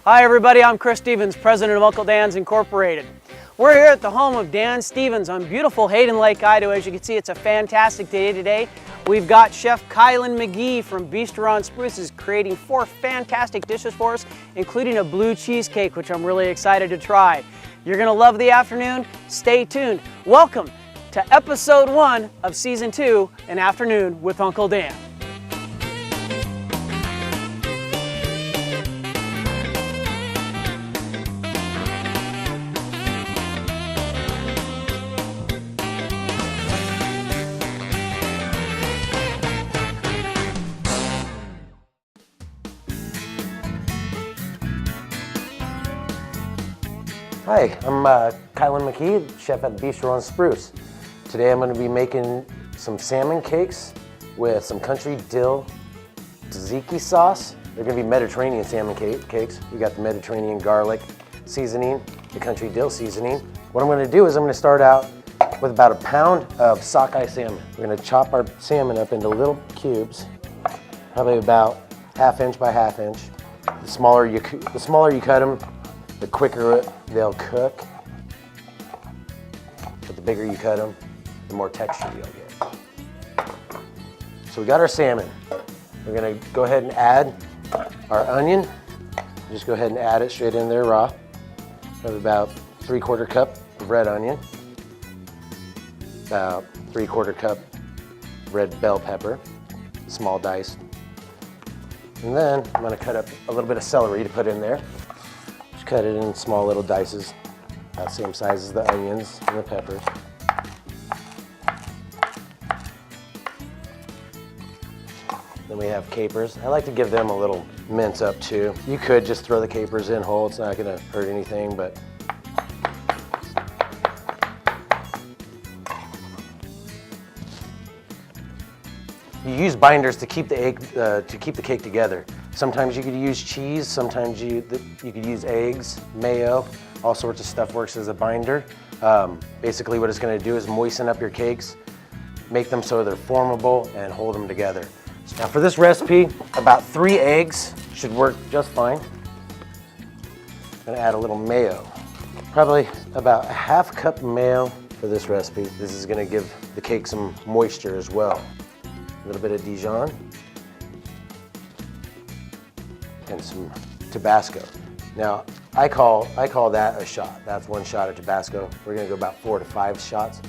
Hi everybody, I'm Chris Stevens, president of Uncle Dan's Incorporated. We're here at the home of Dan Stevens on beautiful Hayden Lake, Idaho. As you can see, it's a fantastic day today. We've got Chef Kylan Mckee from Bistro on Spruce is creating 4 fantastic dishes for us, including a blue cheesecake, which I'm really excited to try. You're gonna love the afternoon. Stay tuned. Welcome to episode 1 of season 2, An Afternoon with Uncle Dan. Hi, I'm Kylan Mckee, chef at Bistro on Spruce. Today I'm going to be making some salmon cakes with some country dill tzatziki sauce. They're going to be Mediterranean salmon cakes. We got the Mediterranean garlic seasoning, the country dill seasoning. What I'm going to do is I'm going to start out with about a pound of sockeye salmon. We're going to chop our salmon up into little cubes, probably about 1/2 inch by 1/2 inch. The smaller you cut them, the quicker they'll cook, but the bigger you cut them, the more texture you'll get. So we got our salmon. We're gonna go ahead and add our onion. Just go ahead and add it straight in there raw. Have about 3/4 cup of red onion, about 3/4 cup red bell pepper, small diced. And then I'm gonna cut up a little bit of celery to put in there. Cut it in small little dices, about the same size as the onions and the peppers. Then we have capers. I like to give them a little mince up too. You could just throw the capers in whole, it's not gonna hurt anything, but you use binders to keep the cake together. Sometimes you could use cheese, sometimes you could use eggs, mayo, all sorts of stuff works as a binder. Basically what it's gonna do is moisten up your cakes, make them so they're formable and hold them together. Now for this recipe, about 3 eggs should work just fine. I'm gonna add a little mayo. Probably about 1/2 cup mayo for this recipe. This is gonna give the cake some moisture as well. A little bit of Dijon. And some Tabasco. Now, I call that a shot. That's 1 shot of Tabasco. We're gonna go about 4 to 5 shots.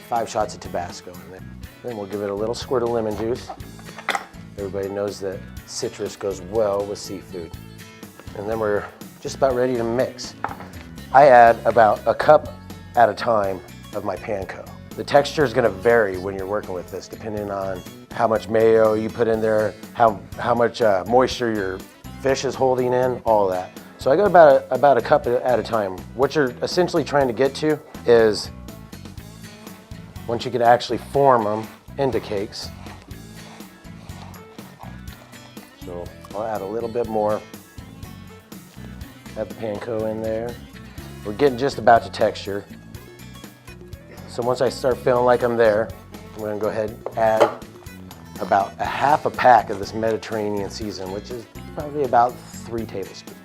5 shots of Tabasco in there. Then we'll give it a little squirt of lemon juice. Everybody knows that citrus goes well with seafood. And then we're just about ready to mix. I add about a cup at a time of my panko. The texture is gonna vary when you're working with this, depending on how much mayo you put in there, how much moisture your fish is holding in, all that. So I go about a cup at a time. What you're essentially trying to get to is once you can actually form them into cakes. So I'll add a little bit more. Add the panko in there. We're getting just about to texture. So once I start feeling like I'm there, I'm gonna go ahead and add about 1/2 pack of this Mediterranean season, which is probably about 3 tablespoons.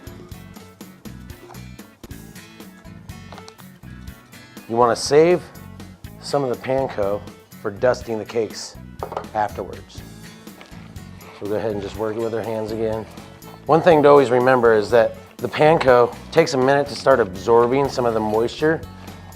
You want to save some of the panko for dusting the cakes afterwards. So we'll go ahead and just work it with our hands again. One thing to always remember is that the panko takes a minute to start absorbing some of the moisture.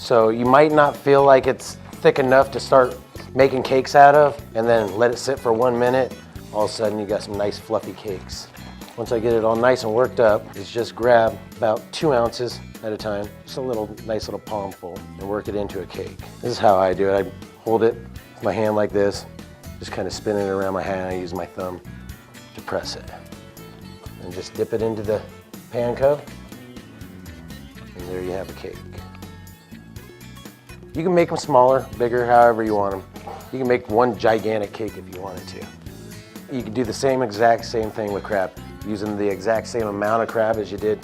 So you might not feel like it's thick enough to start making cakes out of, and then let it sit for 1 minute. All of a sudden you got some nice fluffy cakes. Once I get it all nice and worked up, is just grab about 2 ounces at a time, just a nice little palmful, and work it into a cake. This is how I do it. I hold it with my hand like this, just kind of spin it around my hand. I use my thumb to press it. And just dip it into the panko, and there you have a cake. You can make them smaller, bigger, however you want them. You can make one gigantic cake if you wanted to. You can do the exact same thing with crab, using the exact same amount of crab as you did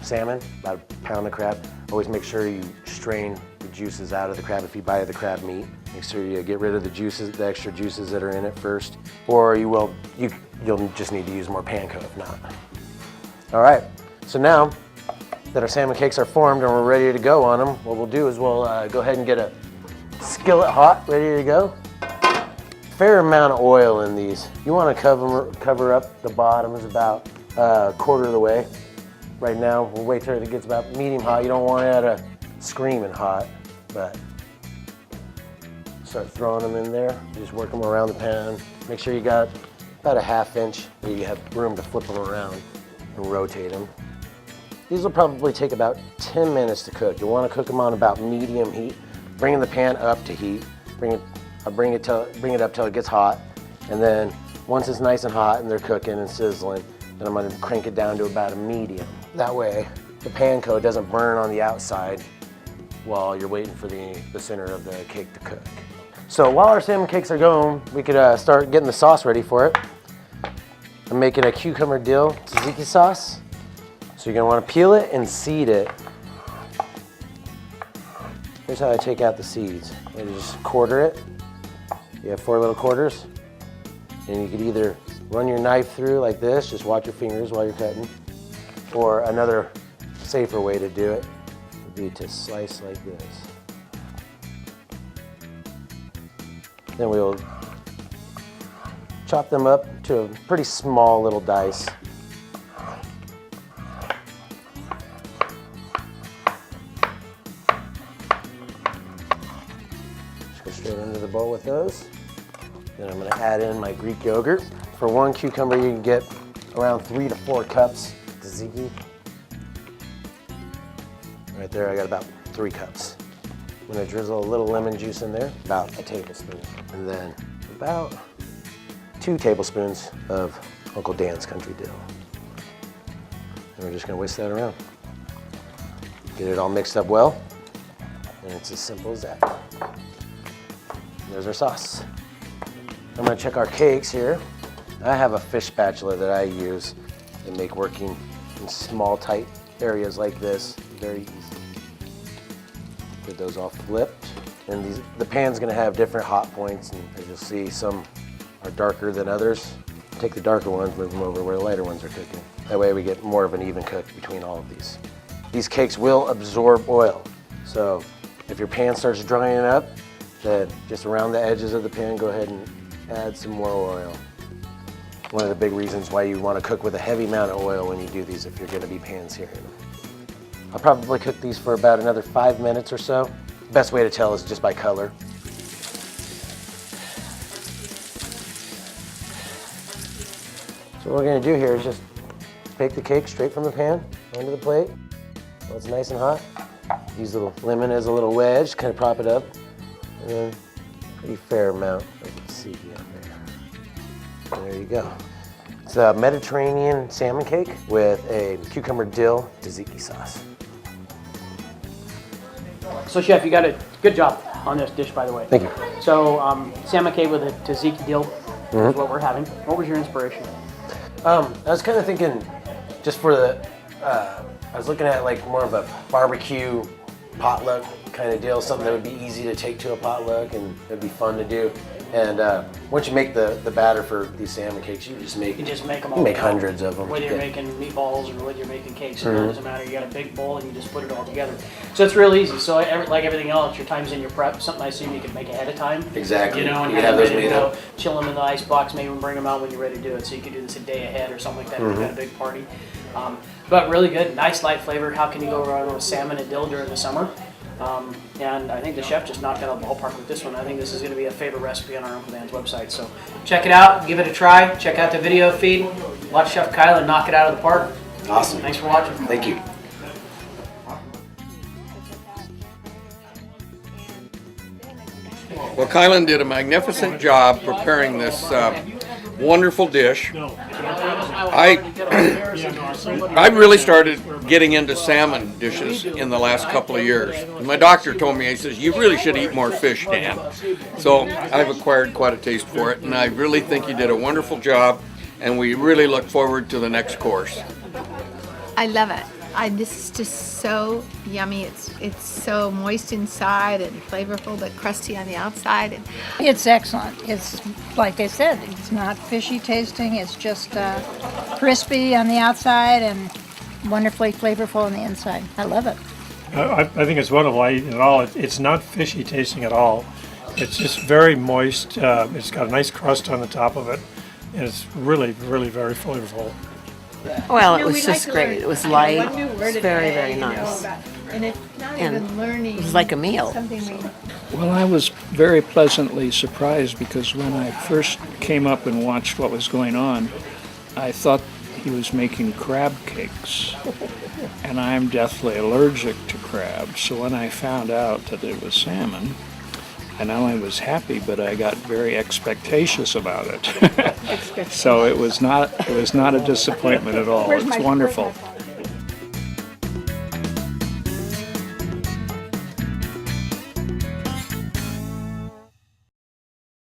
salmon, about a pound of crab. Always make sure you strain the juices out of the crab if you buy the crab meat. Make sure you get rid of the juices, the extra juices that are in it first, or you'll just need to use more panko if not. All right, So now that our salmon cakes are formed and we're ready to go on them, what we'll do is we'll go ahead and get a skillet hot, ready to go. Fair amount of oil in these. You want to cover up the bottoms about a quarter of the way. Right now, we'll wait till it gets about medium hot. You don't want it at a screaming hot, but start throwing them in there. Just work them around the pan. Make sure you got about a 1/2 inch where you have room to flip them around and rotate them. These will probably take about 10 minutes to cook. You want to cook them on about medium heat, bringing the pan up to heat. Bring it up till it gets hot, and then once it's nice and hot and they're cooking and sizzling, then I'm going to crank it down to about a medium. That way, the panko doesn't burn on the outside while you're waiting for the center of the cake to cook. So while our salmon cakes are going, we could start getting the sauce ready for it. I'm making a cucumber dill tzatziki sauce. So you're going to want to peel it and seed it. Here's how I take out the seeds. You just quarter it. You have 4 little quarters. And you could either run your knife through like this, just watch your fingers while you're cutting, or another safer way to do it would be to slice like this. Then we'll chop them up to a pretty small little dice. Just go straight into the bowl with those. Then I'm going to add in my Greek yogurt. For 1 cucumber, you can get around 3 to 4 cups tzatziki. Right there, I got about 3 cups. I'm going to drizzle a little lemon juice in there, about a tablespoon. And then about 2 tablespoons of Uncle Dan's country dill. And we're just going to whisk that around. Get it all mixed up well. And it's as simple as that. And there's our sauce. I'm going to check our cakes here. I have a fish spatula that I use and make working in small, tight areas like this very easy. Get those all flipped. And the pan's going to have different hot points, and as you'll see, some are darker than others. Take the darker ones, move them over where the lighter ones are cooking. That way we get more of an even cook between all of these. These cakes will absorb oil, so if your pan starts drying up, then just around the edges of the pan, go ahead and add some more oil. One of the big reasons why you want to cook with a heavy amount of oil when you do these if you're going to be pan-searing them. I'll probably cook these for about another 5 minutes or so. Best way to tell is just by color. So what we're going to do here is just bake the cake straight from the pan onto the plate. While it's nice and hot. Use the lemon as a little wedge, kind of prop it up. And then a pretty fair amount of tzatziki on there. There you go. It's a Mediterranean salmon cake with a cucumber dill tzatziki sauce. So Chef, you got a good job on this dish, by the way. Thank you. So salmon cake with a tzatziki dill is what we're having. What was your inspiration? I was kind of thinking, just for the, I was looking at like more of a barbecue potluck kind of deal, something that would be easy to take to a potluck and it'd be fun to do. And once you make the batter for these salmon cakes, you just make them all. You make hundreds of them. Whether you're making meatballs or whether you're making cakes, it doesn't matter. You got a big bowl and you just put it all together. So it's real easy. So like everything else, your time's in your prep. Something I assume you can make ahead of time. Exactly. You know, and you have those made up. Chill them in the ice box, maybe bring them out when you're ready to do it. So you can do this a day ahead or something like that if you've got a big party. But really good, nice light flavor. How can you go wrong with salmon and dill during the summer? And I think the chef just knocked out of the ballpark with this one. I think this is going to be a favorite recipe on our Uncle Dan's website. So check it out, give it a try, check out the video feed, watch Chef Kylan knock it out of the park. Awesome. Thanks for watching. Thank you. Well, Kylan did a magnificent job preparing this wonderful dish. I really started getting into salmon dishes in the last couple of years. And my doctor told me, he says, you really should eat more fish, Dan. So I've acquired quite a taste for it, and I really think you did a wonderful job, and we really look forward to the next course. I love it. This is just so yummy. It's so moist inside and flavorful, but crusty on the outside. It's excellent. It's like I said, it's not fishy tasting. It's just crispy on the outside and wonderfully flavorful on the inside. I love it. I think it's wonderful. I eat it all. It's not fishy tasting at all. It's just very moist. It's got a nice crust on the top of it. And it's really, really very flavorful. Well, it was just great. It was light. It was very, very nice. And it's not And even learning. it was like a meal. Something we Well, I was very pleasantly surprised because when I first came up and watched what was going on, I thought he was making crab cakes. And I'm deathly allergic to crab. So when I found out that it was salmon, I not only was happy, but I got very expectatious about it. So it was not a disappointment at all. It's wonderful.